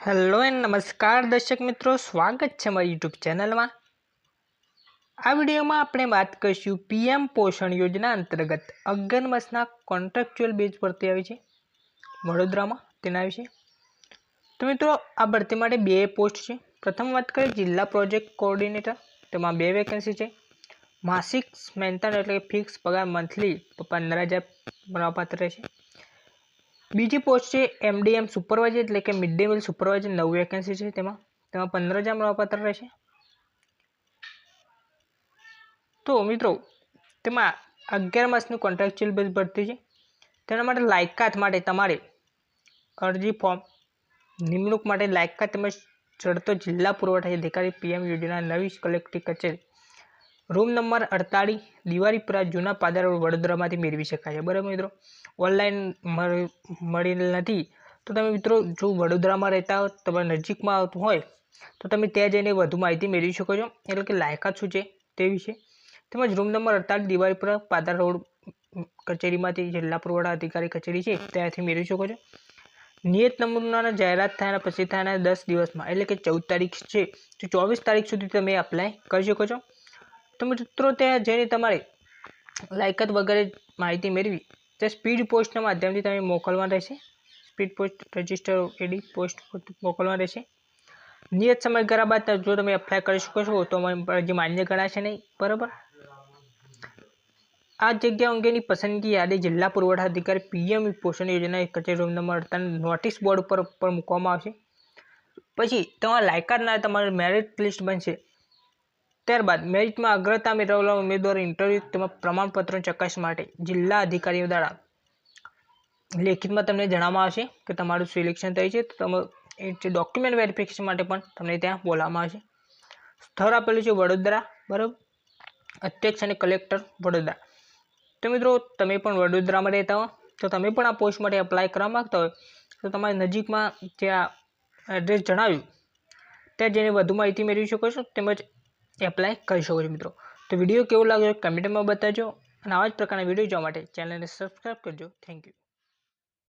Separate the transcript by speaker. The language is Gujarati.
Speaker 1: હેલો એન્ડ નમસ્કાર દર્શક મિત્રો, સ્વાગત છે મારી યુટ્યુબ ચેનલમાં। આ વિડીયોમાં આપણે વાત કરીશું પીએમ પોષણ યોજના અંતર્ગત 11 માસના કોન્ટ્રાક્ચ્યુઅલ બેઝ ભરતી આવી છે વડોદરામાં, તેના વિશે। તો મિત્રો, આ ભરતી માટે 2 પોસ્ટ છે। પ્રથમ વાત કરીએ જિલ્લા પ્રોજેક્ટ કોઓર્ડિનેટર, તેમાં 2 વેકેન્સી છે। માસિક મેન્ટન એટલે ફિક્સ પગાર મંથલી 15,000 મળવાપાત્ર રહેશે। બીજી પોસ્ટ છે એમડીએમ સુપરવાઇઝર એટલે કે mid day meal supervisor, 9 vacancy છે। તેમાં 15,000 મળવાપાત્ર રહેશે। તો મિત્રો, તેમાં 11 માસની કોન્ટ્રાક્ચ્યુઅલ બેઝ ભરતી છે। તેના માટે લાયકાત માટે તમારે અરજી ફોર્મ, નિમણૂક માટે લાયકાત તેમજ શરતો જિલ્લા પુરવઠા અધિકારી પીએમ યોજના નવી કલેક્ટર કચેરી, રૂમ નંબર 48, દિવાળીપુરા, જૂના પાદર રોડ, વડોદરામાંથી મેળવી શકાય છે। બરાબર મિત્રો, ઓનલાઈન મળેલ નથી તો તમે મિત્રો જો વડોદરામાં રહેતા હો, તમારા નજીકમાં આવતું હોય તો તમે ત્યાં જઈને વધુ માહિતી મેળવી શકો છો, એટલે કે લાયકાત શું છે તે વિશે। તેમજ રૂમ નંબર 48, દિવાળીપુરા, પાદર રોડ કચેરીમાંથી જિલ્લા પુરવઠા અધિકારી કચેરી છે ત્યાંથી મેળવી શકો છો। નિયત નમૂનાના જાહેરાત થયાના પછી થયાના 10 દિવસમાં એટલે કે 14 તારીખ છે તો 24 તારીખ સુધી તમે એપ્લાય કરી શકો છો। તો મિત્રો, ત્યાં જઈને તમારે લાયકાત વગેરે માહિતી મેળવી તે સ્પીડ પોસ્ટના માધ્યમથી તમે મોકલવા રહેશે। સ્પીડ પોસ્ટ રજિસ્ટર એડી પોસ્ટ મોકલવા રહેશે। નિયત સમયગાળા બાદ જો તમે એપ્લાય કરી શકો છો તો અરજી માન્ય ગણાશે નહીં। બરાબર, આ જગ્યા અંગેની પસંદગી યાદી જિલ્લા પુરવઠા અધિકારી પીએમ પોષણ યોજના કચેરી રૂમ નંબર 48 નોટિસ બોર્ડ પર મૂકવામાં આવશે। પછી તમારા લાયકાતના તમારું મેરિટ લિસ્ટ બનશે। ત્યારબાદ મેરિટમાં અગ્રતા મેળવેલા ઉમેદવારો ઇન્ટરવ્યૂ તેમજ પ્રમાણપત્રો ચકાસવા માટે જિલ્લા અધિકારીઓ દ્વારા લેખિતમાં તમને જણાવવામાં આવશે કે તમારું સિલેક્શન થયું છે। તો તમે ડોક્યુમેન્ટ વેરિફિકેશન માટે પણ તમને ત્યાં બોલાવવામાં આવશે। સ્થળ આપેલું છે વડોદરા, બરાબર, અધ્યક્ષ અને કલેક્ટર વડોદરા। તો મિત્રો, તમે પણ વડોદરામાં રહેતા હો તો તમે પણ આ પોસ્ટ માટે એપ્લાય કરવા માગતા હોય તો તમારી નજીકમાં જે આ એડ્રેસ જણાવ્યું ત્યાં જઈને વધુ માહિતી મેળવી શકો છો તેમજ એપ્લાય કરી શકો છો। મિત્રો, તો વિડીયો કેવો લાગ્યો કમેન્ટમાં બતાવજો અને આવા જ પ્રકારના વિડીયો જોવા માટે ચેનલને સબસ્ક્રાઈબ કરજો। Thank you.